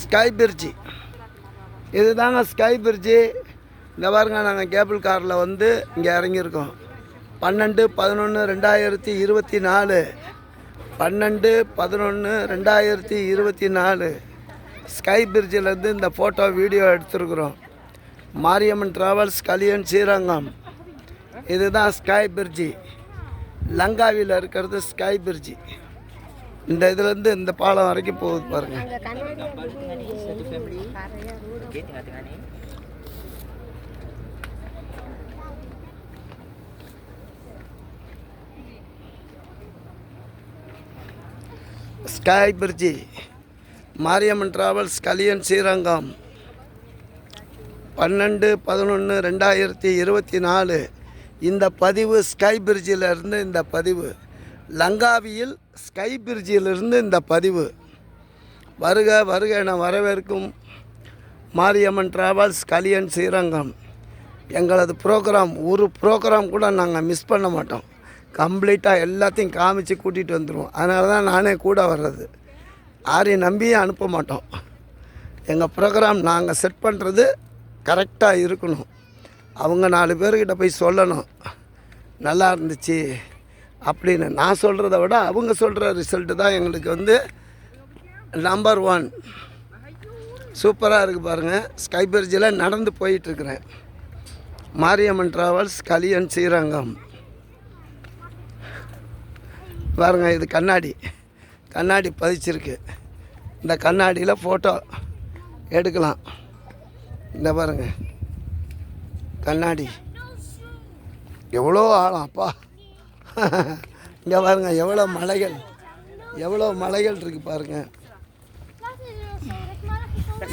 Sky bridge. இது தாங்க sky bridge. இந்த பாருங்க, நாங்கள் கேபிள் காரில் வந்து இங்கே இறங்கியிருக்கோம். 12/11/2024 12/11/2024 ஸ்கை பிரிட்ஜிலேருந்து இந்த ஃபோட்டோ வீடியோ எடுத்துருக்குறோம். மாரியம்மன் ட்ராவல்ஸ், கலியன், ஸ்ரீரங்கம். இதுதான் ஸ்கை பிரிட்ஜி. லங்காவியில் இருக்கிறது ஸ்கை பிரிட்ஜி. இந்த இதுலேருந்து இந்த பாலம் வரைக்கும் போகுது பாருங்கள். Sky bridge, Mariamman travels, Kaliyan, Srirangam. 12/11/2024 இந்த பதிவு ஸ்கை பிரிட்ஜிலிருந்து. இந்த பதிவு லங்காவியில் ஸ்கை பிரிட்ஜிலிருந்து இந்த பதிவு. வருக வருக என வரவேற்கும் மாரியம்மன் ட்ராவல்ஸ், கலியன், ஸ்ரீரங்கம். எங்களது ப்ரோக்ராம் ஒரு ப்ரோக்ராம் கூட நாங்கள் மிஸ் பண்ண மாட்டோம். கம்ப்ளீட்டாக எல்லாத்தையும் காமிச்சு கூட்டிகிட்டு வந்துடுவோம். அதனால தான் நானே கூட வர்றது. யாரையும் நம்பியே அனுப்ப மாட்டோம். எங்கள் ப்ரோக்ராம் நாங்கள் செட் பண்ணுறது கரெக்டாக இருக்கணும். அவங்க 4 பேர்கிட்ட போய் சொல்லணும் நல்லா இருந்துச்சு அப்படின்னு. நான் சொல்கிறத விட அவங்க சொல்கிற ரிசல்ட்டு தான் எங்களுக்கு வந்து நம்பர் 1. சூப்பராக இருக்குது பாருங்கள். ஸ்கை பிரிட்ஜில் நடந்து போயிட்டுருக்குறேன். மாரியம்மன் ட்ராவல்ஸ், கலியன், ஸ்ரீரங்கம். பாருங்கள், இது கண்ணாடி பதிச்சிருக்கு. இந்த கண்ணாடியில் ஃபோட்டோ எடுக்கலாம். இந்த பாருங்கள், கண்ணாடி எவ்வளோ ஆழம் அப்பா. இங்கே பாருங்கள், எவ்வளோ மலைகள் இருக்குது பாருங்கள்.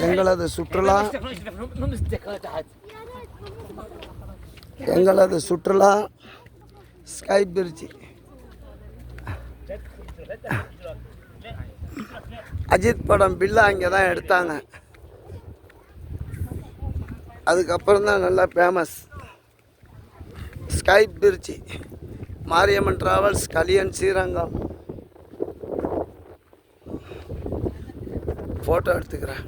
எங்களது சுற்றுலா ஸ்கை பிரிட்ஜி. அஜித் படம் பில்லா இங்கே தான் எடுத்தாங்க. அதுக்கப்புறம் தான் நல்லா famous. Sky bridge, Mariamman travels, Kaliyan, Srirangam. Photo எடுத்துக்கிறேன்.